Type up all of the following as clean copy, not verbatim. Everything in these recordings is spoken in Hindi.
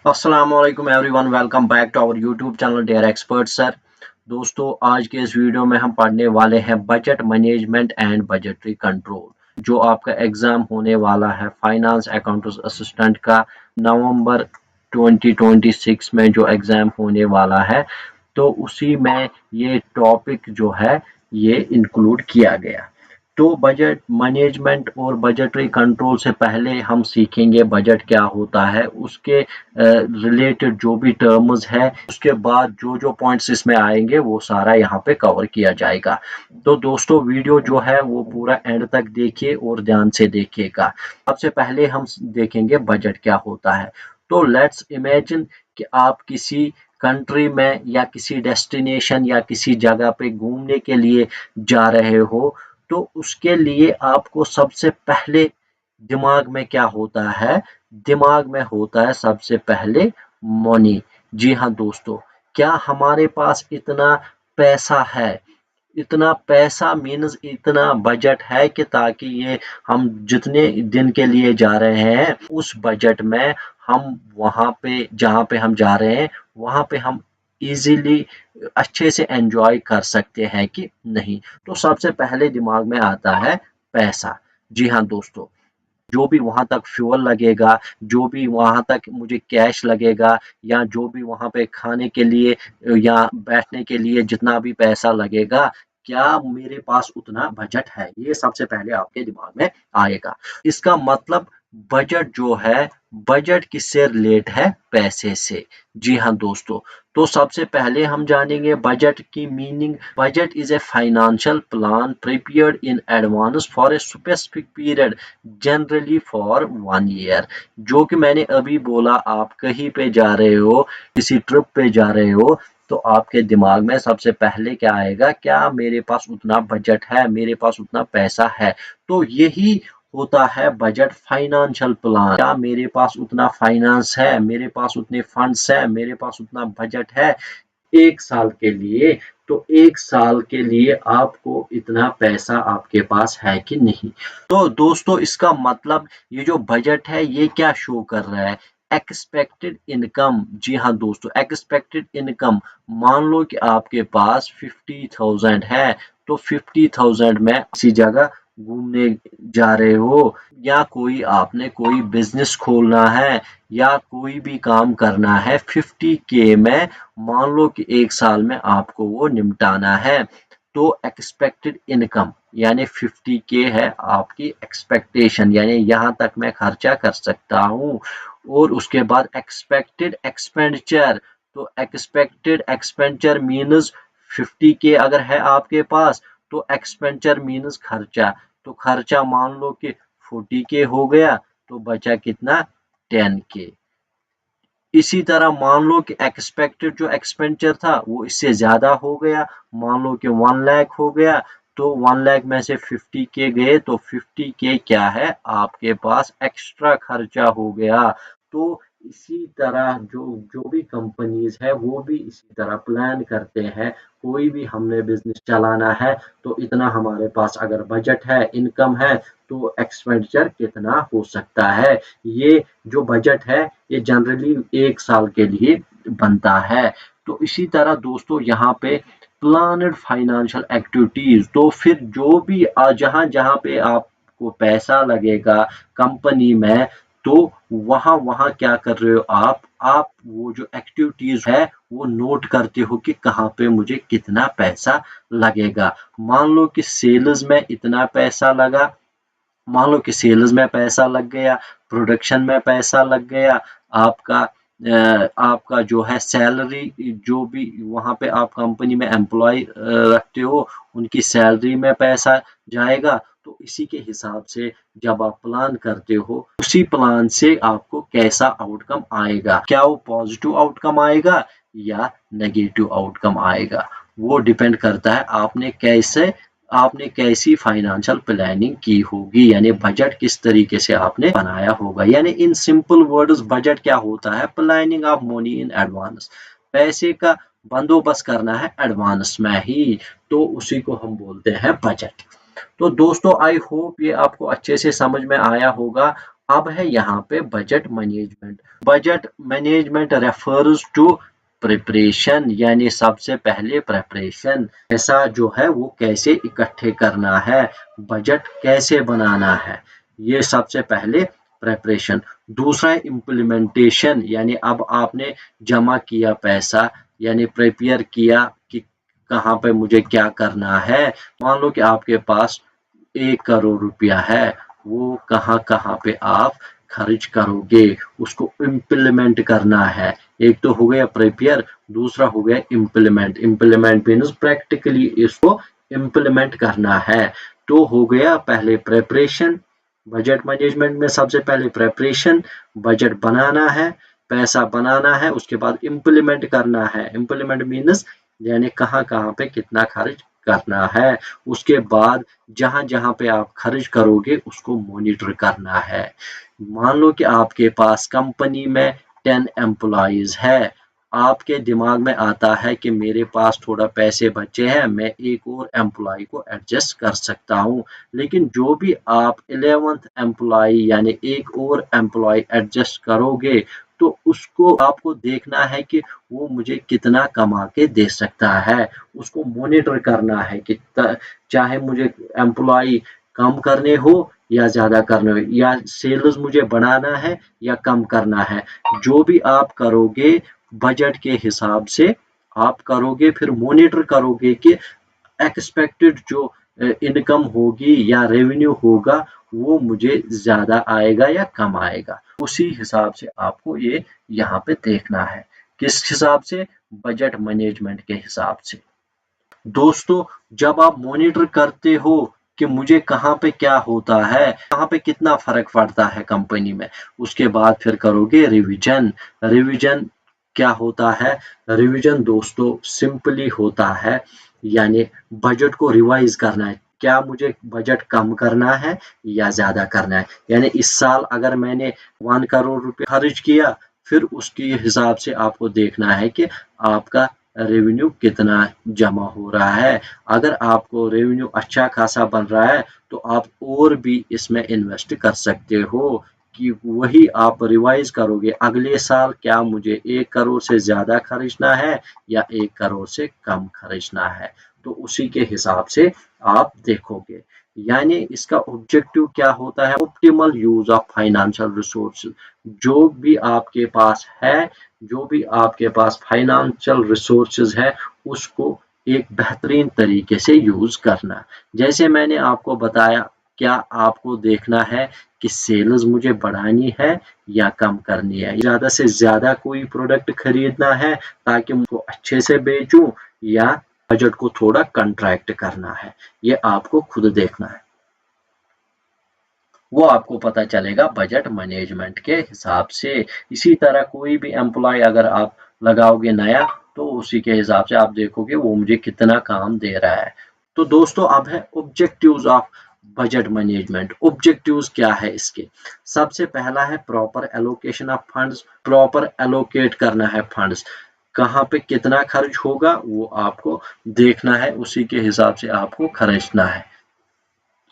अस्सलामुअलैकुम everyone, welcome back to our YouTube channel dare expert sir. दोस्तों, आज के इस वीडियो में हम पढ़ने वाले हैं budget management and budgetary control, जो आपका एग्जाम होने वाला है फाइनेंस अकाउंटेंट असिस्टेंट का नवंबर 2026 में जो एग्जाम होने वाला है। तो उसी में ये टॉपिक जो है ये इंक्लूड किया गया। तो बजट मैनेजमेंट और बजटरी कंट्रोल से पहले हम सीखेंगे बजट क्या होता है, उसके रिलेटेड जो भी टर्म्स है, उसके बाद जो जो पॉइंट्स इसमें आएंगे वो सारा यहाँ पे कवर किया जाएगा। तो दोस्तों, वीडियो जो है वो पूरा एंड तक देखिए और ध्यान से देखिएगा। सबसे पहले हम देखेंगे बजट क्या होता है। तो लेट्स इमेजिन कि आप किसी कंट्री में या किसी डेस्टिनेशन या किसी जगह पे घूमने के लिए जा रहे हो। तो उसके लिए आपको सबसे पहले दिमाग में क्या होता है? दिमाग में होता है सबसे पहले मनी। जी हाँ दोस्तों, क्या हमारे पास इतना पैसा है? इतना पैसा मीन्स इतना बजट है कि ताकि ये हम जितने दिन के लिए जा रहे हैं उस बजट में हम वहाँ पे जहाँ पे हम जा रहे हैं वहाँ पे हम इजीली अच्छे से एंजॉय कर सकते हैं कि नहीं। तो सबसे पहले दिमाग में आता है पैसा। जी हाँ दोस्तों, जो भी वहां तक फ्यूल लगेगा, जो भी वहां तक मुझे कैश लगेगा, या जो भी वहां पे खाने के लिए या बैठने के लिए जितना भी पैसा लगेगा, क्या मेरे पास उतना बजट है? ये सबसे पहले आपके दिमाग में आएगा। इसका मतलब बजट जो है, बजट किससे रिलेट है? पैसे से। जी हाँ दोस्तों, तो सबसे पहले हम जानेंगे बजट की meaning. Budget is a financial plan prepared in advance for a specific period, generally for 1 year. जो कि मैंने अभी बोला, आप कहीं पे जा रहे हो, किसी ट्रिप पे जा रहे हो, तो आपके दिमाग में सबसे पहले क्या आएगा? क्या मेरे पास उतना बजट है, मेरे पास उतना पैसा है? तो यही होता है बजट, फाइनेंशियल प्लान। क्या मेरे पास उतना फाइनेंस है, मेरे पास उतने फंड्स है, मेरे पास उतना बजट है 1 साल के लिए? तो 1 साल के लिए आपको इतना पैसा आपके पास है कि नहीं? तो दोस्तों, इसका मतलब ये जो बजट है ये क्या शो कर रहा है? Expected income. जी हाँ दोस्तों, एक्सपेक्टेड इनकम। मान लो कि आपके पास 50,000 है, तो 50,000 में किसी जगह घूमने जा रहे हो, या कोई आपने कोई बिजनेस खोलना है, या कोई भी काम करना है 50K में, मान लो कि 1 साल में आपको वो निपटाना है। तो एक्सपेक्टेड इनकम यानी 50K है आपकी एक्सपेक्टेशन, यानी यहाँ तक मैं खर्चा कर सकता हूँ। और उसके बाद एक्सपेक्टेड एक्सपेंडिचर। तो एक्सपेक्टेड एक्सपेंडिचर मीन्स 50K अगर है आपके पास, तो एक्सपेंडिचर मीन्स खर्चा। तो खर्चा मान लो कि 40K हो गया, तो बचा कितना? 10K। इसी तरह मान लो कि एक्सपेक्टेड जो एक्सपेंडिचर था वो इससे ज्यादा हो गया, मान लो कि 1 लाख हो गया, तो 1 लाख में से 50K गए, तो 50K क्या है? आपके पास एक्स्ट्रा खर्चा हो गया। तो इसी तरह जो जो भी कंपनीज है वो भी इसी तरह प्लान करते हैं। कोई भी हमने बिजनेस चलाना है, तो इतना हमारे पास अगर बजट है, इनकम है, तो एक्सपेंडिचर कितना हो सकता है। ये जो बजट है ये जनरली 1 साल के लिए बनता है। तो इसी तरह दोस्तों, यहाँ पे प्लानड फाइनेंशियल एक्टिविटीज, तो फिर जो भी जहां जहां पे आपको पैसा लगेगा कंपनी में, तो वहां वहां क्या कर रहे हो आप वो जो एक्टिविटीज है वो नोट करते हो कि कहाँ पे मुझे कितना पैसा लगेगा। मान लो कि सेल्स में इतना पैसा लगा, मान लो कि सेल्स में पैसा लग गया, प्रोडक्शन में पैसा लग गया, आपका आपका जो है सैलरी, जो भी वहां पे आप कंपनी में एम्प्लॉय रखते हो उनकी सैलरी में पैसा जाएगा। तो इसी के हिसाब से जब आप प्लान करते हो, उसी प्लान से आपको कैसा आउटकम आएगा, क्या वो पॉजिटिव आउटकम आएगा या नेगेटिव आउटकम आएगा, वो डिपेंड करता है आपने कैसी फाइनेंशियल प्लानिंग की होगी, यानी बजट किस तरीके से आपने बनाया होगा। यानी इन सिंपल वर्ड्स, बजट क्या होता है? Planning of money in advance. पैसे का बंदोबस्त करना है एडवांस में ही, तो उसी को हम बोलते हैं बजट। तो दोस्तों, आई होप ये आपको अच्छे से समझ में आया होगा। अब है यहाँ पे budget management. Budget management refers to preparation, यानी सबसे पहले प्रिपरेशन, पैसा जो है वो कैसे इकट्ठे करना है, बजट कैसे बनाना है, ये सबसे पहले प्रिपरेशन। दूसरा है इम्प्लीमेंटेशन, यानी अब आपने जमा किया पैसा, यानी प्रिपेयर किया कि कहाँ पे मुझे क्या करना है। मान लो कि आपके पास 1 करोड़ रुपया है, वो कहाँ कहाँ पे आप खर्च करोगे, उसको इम्प्लीमेंट करना है। एक तो हो गया प्रिपेयर, दूसरा हो गया इम्प्लीमेंट। इम्प्लीमेंट मीन्स प्रैक्टिकली इसको इम्प्लीमेंट करना है। तो हो गया पहले प्रिपरेशन, बजट मैनेजमेंट में सबसे पहले प्रिपरेशन, बजट बनाना है, पैसा बनाना है, उसके बाद इम्प्लीमेंट करना है। इम्प्लीमेंट मीन्स यानी कहाँ कहाँ पे कितना खर्च करना है। उसके बाद जहां जहां पे आप खर्च करोगे उसको मॉनिटर करना है। मान लो कि आपके पास कंपनी में 10 एम्प्लॉइज है, आपके दिमाग में आता है कि मेरे पास थोड़ा पैसे बचे हैं, मैं एक और एम्प्लॉय को एडजस्ट कर सकता हूँ। लेकिन जो भी आप 11th एम्प्लॉय यानी एक और एम्प्लॉय एडजस्ट करोगे, तो उसको आपको देखना है कि वो मुझे कितना कमा के दे सकता है। उसको मॉनिटर करना है कि चाहे मुझे एम्प्लॉय कम करने हो या ज़्यादा करने हो, या सेल्स मुझे बढ़ाना है या कम करना है। जो भी आप करोगे बजट के हिसाब से आप करोगे, फिर मॉनिटर करोगे कि एक्सपेक्टेड जो इनकम होगी या रेवेन्यू होगा वो मुझे ज़्यादा आएगा या कम आएगा। उसी हिसाब से आपको ये यहाँ पे देखना है। किस हिसाब से? बजट मैनेजमेंट के हिसाब से। दोस्तों, जब आप मॉनिटर करते हो कि मुझे कहाँ पे क्या होता है, कहाँ पे कितना फर्क पड़ता है कंपनी में, उसके बाद फिर करोगे रिवीजन। रिवीजन क्या होता है? रिवीजन दोस्तों सिंपली होता है, यानी बजट को रिवाइज करना है। क्या मुझे बजट कम करना है या ज्यादा करना है? यानी इस साल अगर मैंने 1 करोड़ रुपए खर्च किया, फिर उसके हिसाब से आपको देखना है कि आपका रेवेन्यू कितना जमा हो रहा है। अगर आपको रेवेन्यू अच्छा खासा बन रहा है तो आप और भी इसमें इन्वेस्ट कर सकते हो कि वही आप रिवाइज करोगे अगले साल, क्या मुझे 1 करोड़ से ज्यादा खर्चना है या 1 करोड़ से कम खर्चना है। तो उसी के हिसाब से आप देखोगे। यानी इसका ऑब्जेक्टिव क्या होता है? Optimal use of financial resources. जो भी आपके पास है, जो भी आपके पास फाइनेंशियल रिसोर्सेज है, उसको एक बेहतरीन तरीके से यूज करना। जैसे मैंने आपको बताया, क्या आपको देखना है कि सेल्स मुझे बढ़ानी है या कम करनी है, ज्यादा से ज्यादा कोई प्रोडक्ट खरीदना है ताकि उनको अच्छे से बेचूं, या बजट को थोड़ा कंट्रैक्ट करना है। ये आपको खुद देखना है, वो आपको पता चलेगा बजट मैनेजमेंट के हिसाब से। इसी तरह कोई भी एम्प्लॉय अगर आप लगाओगे नया, तो उसी के हिसाब से आप देखोगे वो मुझे कितना काम दे रहा है। तो दोस्तों, अब है objectives of budget management. Objectives क्या है इसके? सबसे पहला है proper allocation of funds. Proper allocate करना है फंड्स, कहाँ पे कितना खर्च होगा वो आपको देखना है, उसी के हिसाब से आपको खर्चना है।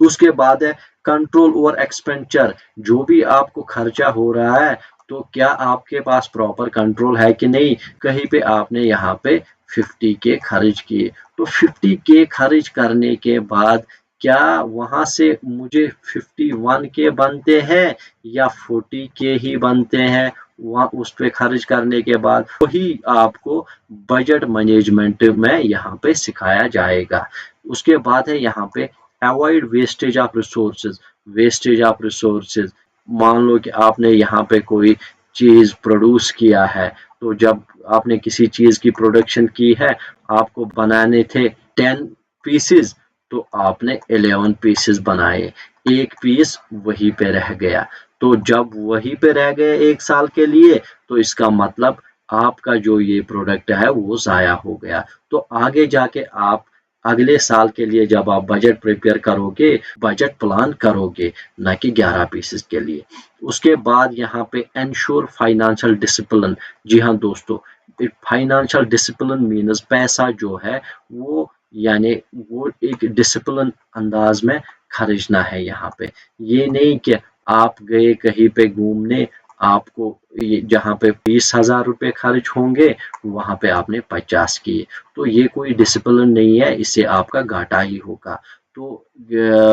उसके बाद है कंट्रोल ओवर एक्सपेंडिचर। जो भी आपको खर्चा हो रहा है, तो क्या आपके पास प्रॉपर कंट्रोल है कि नहीं। कहीं पे आपने यहाँ पे 50K खर्च किए, तो 50K खर्च करने के बाद क्या वहां से मुझे 51K बनते हैं या 40K ही बनते हैं? वहाँ उस पे खर्च करने के बाद वही आपको बजट मैनेजमेंट में यहाँ पे सिखाया जाएगा। उसके बाद है यहाँ पे avoid wastage of resources. Wastage of resources, मान लो कि आपने यहाँ पे कोई चीज प्रोड्यूस किया है, तो जब आपने किसी चीज की प्रोडक्शन की है, आपको बनाने थे 10 पीसेस, तो आपने 11 पीसेस बनाए, एक पीस वहीं पे रह गया। तो जब वहीं पे रह गए एक साल के लिए, तो इसका मतलब आपका जो ये प्रोडक्ट है वो जाया हो गया। तो आगे जाके आप अगले साल के लिए जब आप बजट प्रिपेयर करोगे, बजट प्लान करोगे, ना कि 11 पीसेस के लिए। उसके बाद यहाँ पे एंश्योर फाइनेंशियल डिसिप्लिन। जी हाँ दोस्तों, फाइनेंशियल डिसिप्लिन मीन्स पैसा जो है वो, यानी वो एक डिसिप्लिन अंदाज में खर्चना है यहाँ पे। ये नहीं कि आप गए कहीं पे घूमने, आपको जहाँ पे 20,000 रुपये खर्च होंगे वहाँ पे आपने 50 किए, तो ये कोई डिसिप्लिन नहीं है, इससे आपका घाटा ही होगा। तो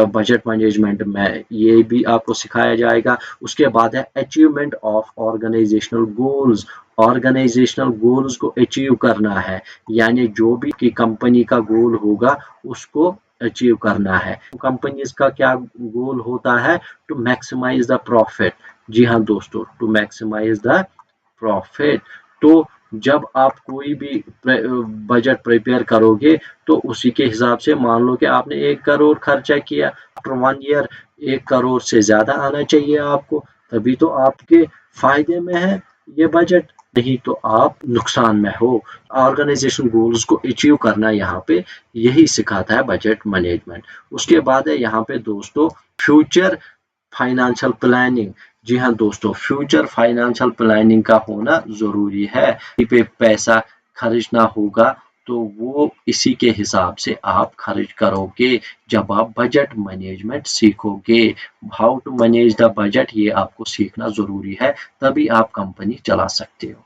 बजट मैनेजमेंट में ये भी आपको सिखाया जाएगा। उसके बाद है achievement of organisational goals. Organisational goals को अचीव करना है, यानी जो भी कि कंपनी का गोल होगा उसको अचीव करना है। कंपनीज का क्या गोल होता है? To maximize the profit. जी हाँ दोस्तों, टू मैक्सिमाइज द प्रॉफिट। तो जब आप कोई भी बजट प्रिपेयर करोगे तो उसी के हिसाब से, मान लो कि आपने 1 करोड़ खर्चा किया, आफ्टर 1 ईयर 1 करोड़ से ज्यादा आना चाहिए आपको, तभी तो आपके फायदे में है ये बजट, नहीं तो आप नुकसान में हो। ऑर्गेनाइजेशन गोल्स को अचीव करना यहाँ पे यही सिखाता है बजट मैनेजमेंट। उसके बाद है यहाँ पे दोस्तों फ्यूचर फाइनेंशियल प्लानिंग। जी हाँ दोस्तों, फ्यूचर फाइनेंशियल प्लानिंग का होना जरूरी है। कहीं पे पैसा खर्च ना होगा तो वो इसी के हिसाब से आप खर्च करोगे जब आप बजट मैनेजमेंट सीखोगे। How to manage the budget, ये आपको सीखना जरूरी है, तभी आप कंपनी चला सकते हो।